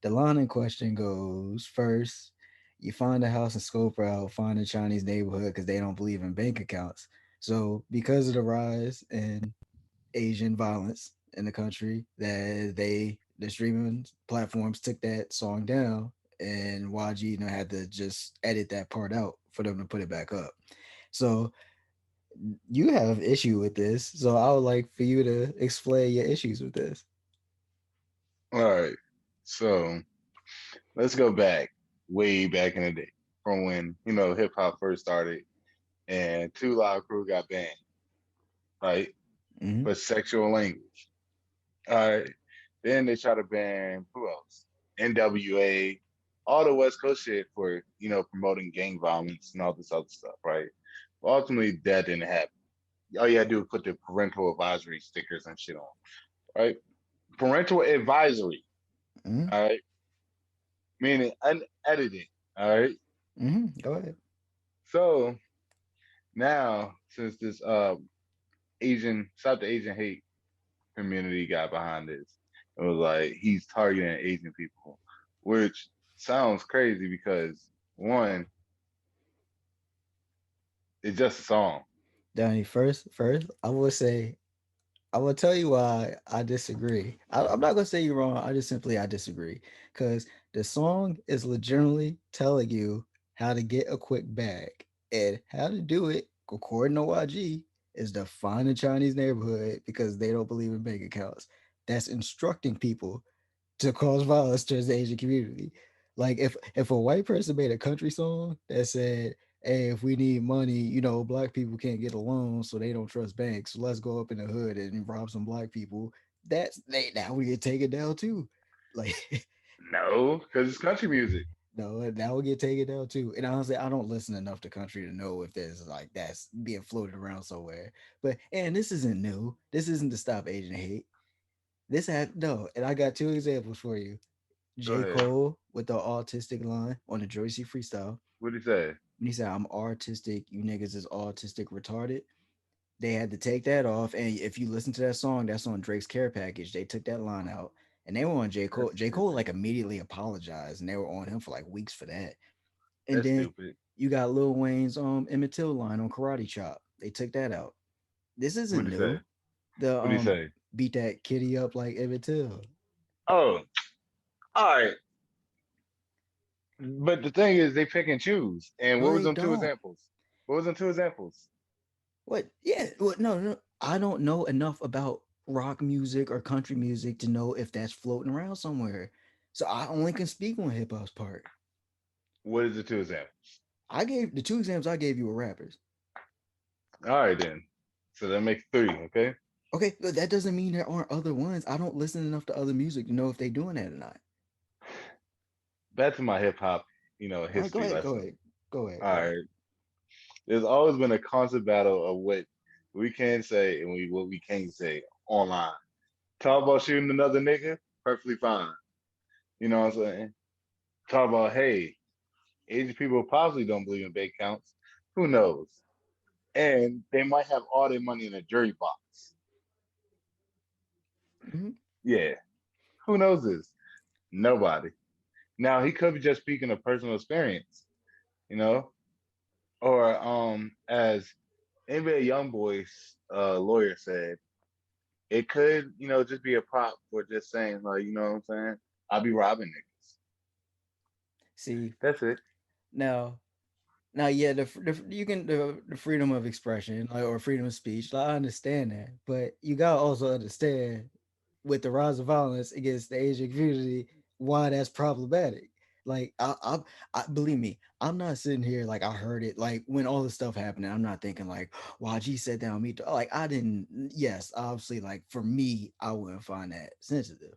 The line in question goes first, you find a house and scope out, find a Chinese neighborhood because they don't believe in bank accounts. So, because of the rise in Asian violence in the country, the streaming platforms took that song down, and YG had to just edit that part out for them to put it back up. So, you have issue with this. So, I would like for you to explain your issues with this. All right. So let's go back, way back in the day, from when, hip hop first started and Two Live Crew got banned, right? Hmm. For sexual language. All right. Then they try to ban who else? NWA, all the West Coast shit for, promoting gang violence and all this other stuff, right? But ultimately, that didn't happen. All you had to do was put the parental advisory stickers and shit on, right? Parental advisory, Hmm. all right? Meaning unedited, all right? Hmm. Go ahead. So now, since this South Asian hate community got behind this, it was like he's targeting Asian people, which sounds crazy because one, it's just a song. Danny, first, I will tell you why I disagree. I'm not gonna say you're wrong. I disagree because the song is legitimately telling you how to get a quick bag and how to do it. According to YG, is to find a Chinese neighborhood because they don't believe in bank accounts. That's instructing people to cause violence towards the Asian community. Like if a white person made a country song that said, "Hey, if we need money, black people can't get a loan, so they don't trust banks. So let's go up in the hood and rob some black people." That's they now we get taken down too. Like No, because it's country music. no, that will get taken down too. And honestly, I don't listen enough to country to know if there's like that's being floated around somewhere. But and this isn't new. This isn't to stop Asian hate. This had no, and I got two examples for you. Go J. ahead. Cole with the autistic line on the Joycey freestyle. What do you say? When he said, "I'm artistic, you niggas is autistic retarded." They had to take that off. And if you listen to that song, that's on Drake's Care Package. They took that line out. And they were on J. Cole. That's J. Cole stupid. like immediately apologized and they were on him for like weeks for that. And That's then stupid. you got Lil Wayne's Emmett Till line on Karate Chop. They took that out. This What isn't do you say? new. The What do you say? beat that kitty up like Emmett Till. Oh, all right. But the thing is, they pick and choose. And No, what was they them two don't. examples? What was them two examples? What? Yeah. What? No, no. I don't know enough about rock music or country music to know if that's floating around somewhere. So I only can speak on hip hop's part. What is the two examples? I gave the two examples I gave you were rappers. All right then. So that makes three. Okay. Okay, but that doesn't mean there aren't other ones. I don't listen enough to other music to know if they doing that or not. Back to my hip hop, All right, go history ahead, go lesson. ahead, go ahead, All go ahead. right. There's always been a constant battle of what we can say and what we can't say online. Talk about shooting another nigga, perfectly fine. You know what I'm saying? Talk about, hey, Asian people possibly don't believe in bank accounts. Who knows? And they might have all their money in a jury box. Hmm. Yeah. Who knows this? Nobody. Now he could be just speaking of personal experience, you know, or as NBA YoungBoy's lawyer said, it could, just be a prop for just saying like, you know what I'm saying? I'll be robbing niggas. See That's it. now, yeah, you can the freedom of expression like, or freedom of speech. Like, I understand that, but you gotta also understand with the rise of violence against the Asian community, why that's problematic. Like I believe me, I'm not sitting here like I heard it like when all this stuff happening. I'm not thinking like, "Wow, G said that on me." Like I didn't. Yes, obviously, like for me, I wouldn't find that sensitive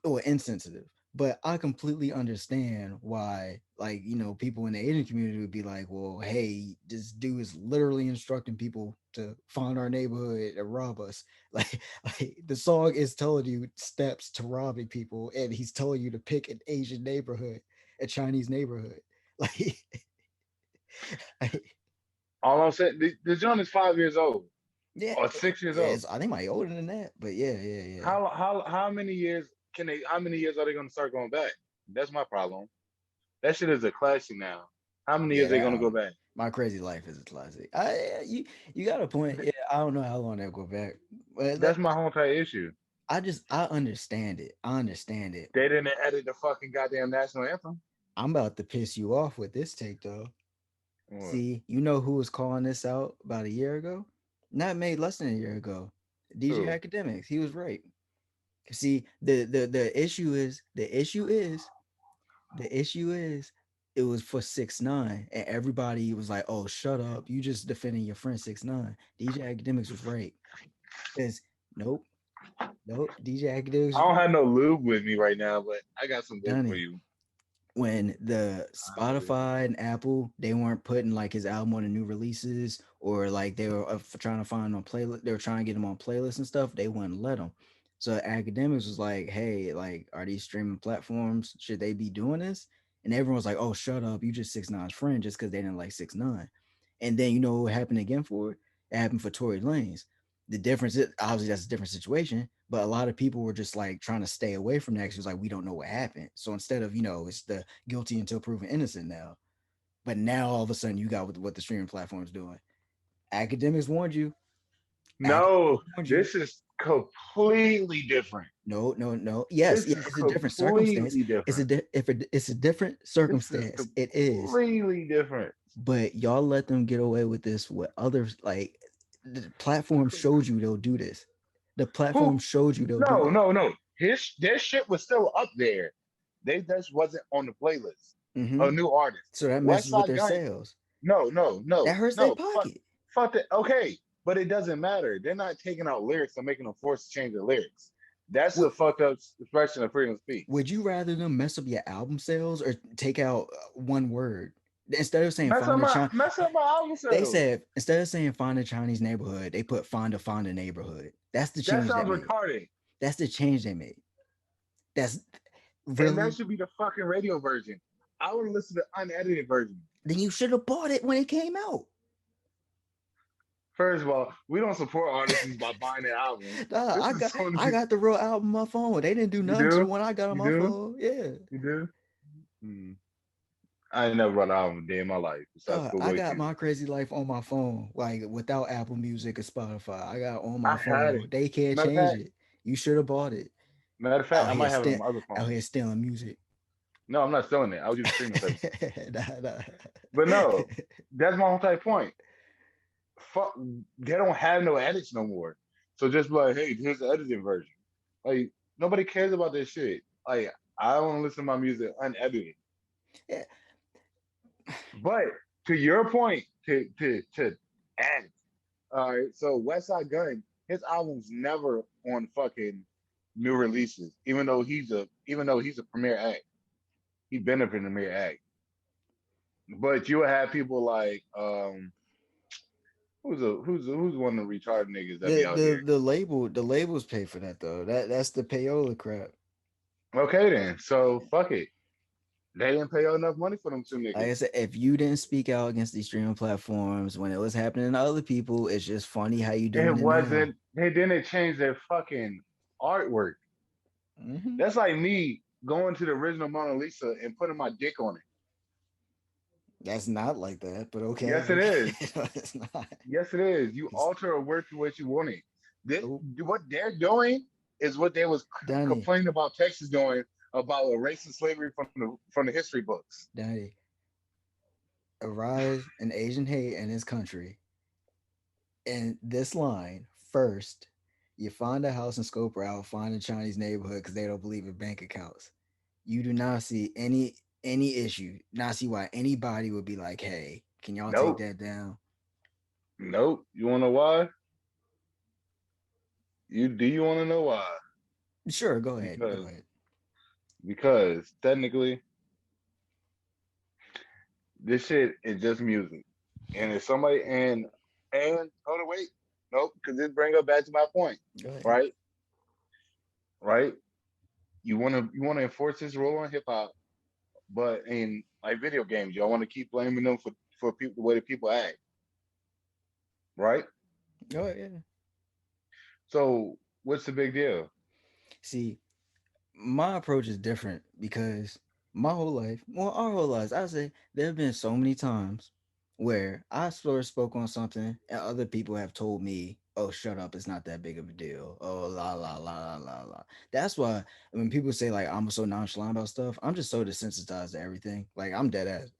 or insensitive. But I completely understand why, like, people in the Asian community would be like, well, hey, this dude is literally instructing people to find our neighborhood and rob us. Like the song is telling you steps to robbing people, and he's telling you to pick an Asian neighborhood, a Chinese neighborhood. Like, like All I'm saying, the joint is 5 years old yeah, or 6 years old. yes, I think my older than that, but yeah, yeah, yeah. How many years can they? How many years are they going to start going back? That's my problem. That shit is a classic now. How many Yeah, years they that gonna go back? My Crazy Life is a classic. You got a point. Yeah, I don't know how long they'll go back, but That's my whole entire issue. I understand it. I understand it. They didn't edit the fucking goddamn national anthem. I'm about to piss you off with this take though. What? See, you know who was calling this out about a year ago? Not made less than a year ago. DJ Who? Academics. He was right. See, the issue is the issue is it was for 6ix9ine, and everybody was like, "Oh, shut up! You just defending your friend 6ix9ine." DJ Academics was right because nope, nope. DJ Academics I don't have no lube with me right now, but I got some lube done for it. you. When the Alright. Spotify and Apple they weren't putting like his album on the new releases or like they were trying to find on playlist, they were trying to get him on playlists and stuff. They wouldn't let him. So Academics was like, "Hey, like, are these streaming platforms should they be doing this?" And everyone was like, "Oh, shut up! You just 6ix9ine's friend just because they didn't like 6ix9ine." And then you know what happened again for it? It happened for Tory Lanez. The difference is obviously that's a different situation, but a lot of people were just like trying to stay away from that because it was like we don't know what happened. So instead of it's the guilty until proven innocent now, but now all of a sudden you got what the streaming platform's doing. Academics warned you. No, Academics warned you. this is completely different. No, no, no. Yes, This yeah, is it's a different circumstance. completely different. It's a different This is circumstance. It is, completely different. but y'all let them get away with this with others. Like the platform showed you they'll do this. The platform Who? showed you they'll do No, this. no, no. His their shit was still up there. They just wasn't on the playlist. Hmm. A new artist. So that West messes with Side their Gun. sales. No, no, That no, hurts their no. Fuck, pocket. fuck it. Okay, but it doesn't matter. They're not taking out lyrics and making them forced to change the lyrics. That's Would a fucked up expression of freedom of speech. would you rather them mess up your album sales or take out one word instead of saying Mess find up a my China? mess up my album They sales. said instead of saying find a Chinese neighborhood, they put find a neighborhood. That's the That change sounds that made. retarded. That's the change they made. That's And that really. should be the fucking radio version. I would listen to the unedited version. Then you should have bought it when it came out. First of all, we don't support artists by buying their albums. Nah, This is Sony. I got the real album on my phone. They didn't do You nothing to the do? one I got on You my do? phone. Yeah. You do? Hmm. I ain't never bought an album a day in my life besides I Schoolboy got Q. my crazy life on my phone, like without Apple Music or Spotify. I got it on my I had phone. it. They can't Matter of change fact, it. You should have bought it. matter of fact, I might have it on my other Out phone. here stealing music. No, I'm not selling it. I was using streaming services. Nah, nah. But no, that's my whole type point. Fuck, they don't have no edits no more. So just be like, hey, here's the edited version. Like nobody cares about this shit. Like I want to listen to my music unedited. Yeah. But to your point, to add, all right. So West Side Gun, his album's never on fucking new releases, even though he's a premier act. He been a premier act. But you would have people like who's one of the retarded niggas that be out here. The labels pay for that though. That's the payola crap. Okay then, so fuck it. They didn't pay enough money for them two Like I niggas. said, if you didn't speak out against these streaming platforms when it was happening to other people, it's just funny how you It doing it now. wasn't. They didn't change their fucking artwork. Hmm. That's like me going to the original Mona Lisa and putting my dick on it. That's not like that, but okay, Yes, it is. it's not. Yes, it is. You It's alter a word to what you want it. This, nope, what they're doing is what they was Danny, complaining about Texas doing about erasing slavery from the history books. Danny. A rise in Asian hate in this country. And this line first, you find a house in Scope Route, find a Chinese neighborhood because they don't believe in bank accounts. You do not see any issue, not see why anybody would be like, "Hey, can y'all take Nope, that down?" nope. You want to know why? You want to know why? Sure, go ahead, go Because ahead. technically this shit is just music, and if somebody and hold on wait nope because this bring up back to my point Go ahead. right right you want to enforce this rule on hip hop, but in like video games y'all want to keep blaming them for people the way that people act, right? Go ahead. Yeah. So what's the big deal? See, my approach is different because my whole life, well, our whole lives, I say there have been so many times where I sort of spoke on something and other people have told me, "Oh, shut up! It's not that big of a deal." Oh, la la la la la la. That's why when people say like I'm so nonchalant about stuff, I'm just so desensitized to everything. Like I'm dead ass.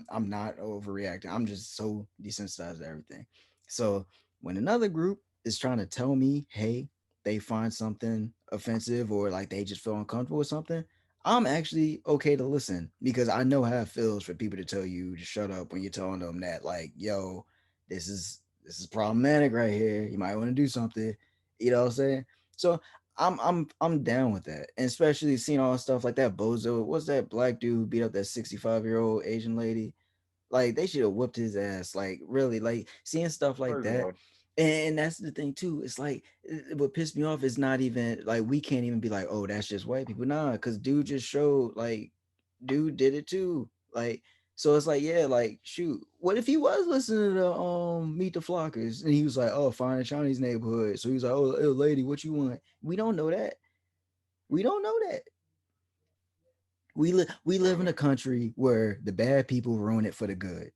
I'm not overreacting. I'm just so desensitized to everything. So when another group is trying to tell me, "Hey," they find something offensive or like they just feel uncomfortable with something, I'm actually okay to listen because I know how it feels for people to tell you to shut up when you're telling them that, like, yo, this is problematic right here. You might want to do something. You know what I'm saying? So I'm down with that. And especially seeing all stuff like that bozo. What's that black dude who beat up that 65-year-old Asian lady? Like they should have whooped his ass. Like really, like seeing stuff like First of that. all, And that's the thing too. It's like what pissed me off is not even like we can't even be like, oh, that's just white people. Nah, because dude just showed like dude did it too. Like so it's like, yeah, like shoot. What if he was listening to Meet the Flockers and he was like, oh, find a Chinese neighborhood. So he was like, oh, lady, what you want? We don't know that. We don't know that. We live in bro. a country where the bad people ruin it for the good.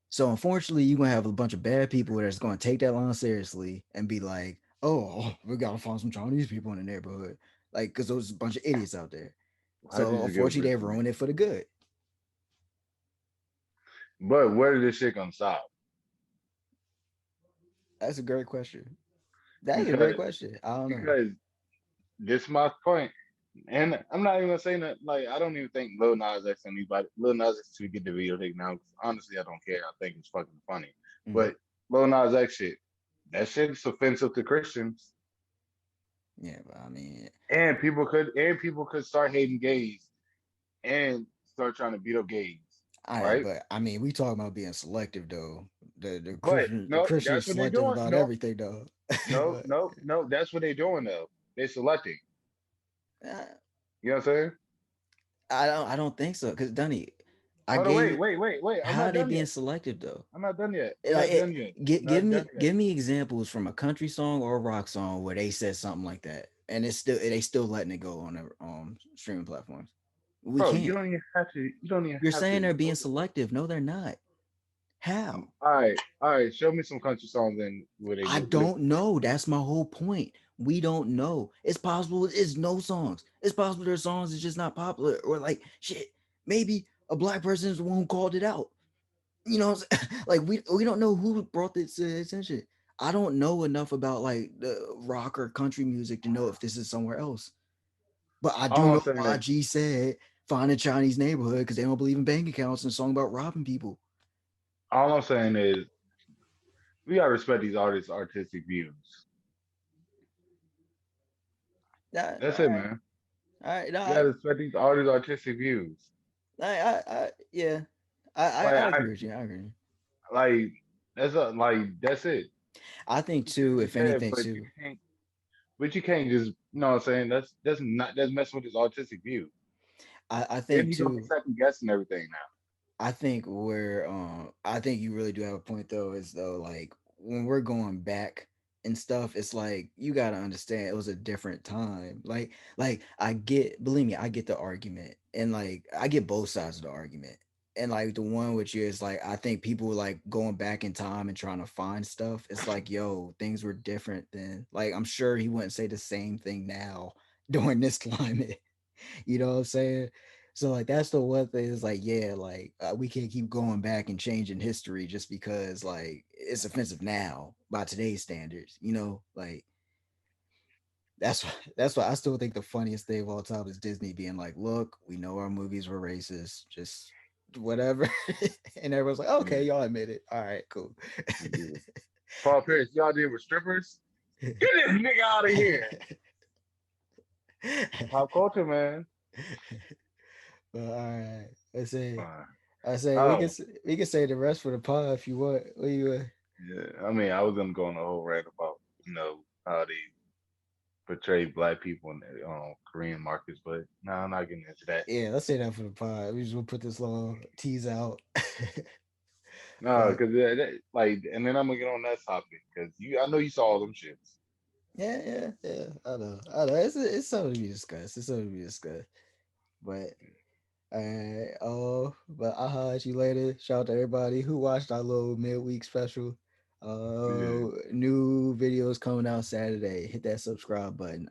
So unfortunately, you're gonna have a bunch of bad people that's gonna take that line seriously and be like, "Oh, we gotta find some Chinese people in the neighborhood," like because there's a bunch of idiots out there. How'd you So just get unfortunately, they worse to me? ruin it for the good. But where did this shit gonna stop? That's a great question. That is a great Because question. I don't know. because this is my point. And I'm not even gonna say that. Like, I don't even think Lil Nas X and anybody, Lil Nas X to get the video taken down. 'Cause honestly, I don't care. I think it's fucking funny. Mm, But Lil Nas X shit, that shit is offensive to Christians, yeah, but I mean, and people could start hating gays and start trying to beat up gays, right? we talking about being selective though. But The no, Christian is that's what they're selective doing. about No, everything though. no, But, no, no. That's what they're doing though. They're selecting. uh, You know what I'm saying? I don't think so. Cause Dunny, I Hold on, gave wait, you wait, wait, wait. I'm how are not they done being yet. selective though? I'm not done yet. I'm Like not done yet. I'm give not done me yet. give me examples from a country song or a rock song where they said something like that and it's still they still letting it go on the streaming platforms. We Bro, you can't. don't even have to. You don't even You're have saying to they're being go to. selective. No, they're not. How? All right, all right. Show me some country songs then where they I listen don't to know. That's my whole point. We don't know. It's possible it's no songs. It's possible there's songs that's just not popular or like shit. Maybe a black person is the one who called it out. You know, like we don't know who brought this to their attention. I don't know enough about like the rock or country music to know if this is somewhere else. But I do all I'm know saying is, YG said find a Chinese neighborhood because they don't believe in bank accounts and a song about robbing people. all I'm saying is, we gotta respect these artists' artistic views. Yeah, That's all it, right, man. all right, no, You gotta respect these artists' artistic views. yeah, Like I I agree with you. I agree. like that's it. I think You said too, what you if said, anything but you too, can't. But you can't just, you know what I'm saying? That's messing with his artistic view. I Then think you're gonna be too. second guessing everything now. I think you really do have a point though, is though like when we're going back and stuff, it's like you gotta understand it was a different time. Like I get believe me, I get the argument. And like I get both sides of the argument. And like the one which is like I think people like going back in time and trying to find stuff. It's like, yo, things were different then. Like I'm sure he wouldn't say the same thing now during this climate. You know what I'm saying? So like that's the one thing is like yeah like we can't keep going back and changing history just because like it's offensive now by today's standards. You know like that's why I still think the funniest thing of all time is Disney being like, look, we know our movies were racist, just whatever, and everyone's like, okay, Yeah, y'all admit it. All right, cool. yeah. Paul Pierce, y'all did with strippers? Get this nigga out of here. Pop culture, man. But all right, let's say Uh, I say oh, we can say the rest for the pod if you want. What you yeah. I mean, I was gonna go on a whole rant about, how they portray black people in the Korean markets, but no, I'm not getting into that. Yeah, let's say that for the pod. We just gonna put this little tease out. No, But because like, and then I'm gonna get on that topic because I know you saw all them shits. yeah. I know. It's something to be discussed. It's something to be discussed. But But I'll holler at you later. Shout out to everybody who watched our little midweek special. Yeah. New videos coming out Saturday. Hit that subscribe button.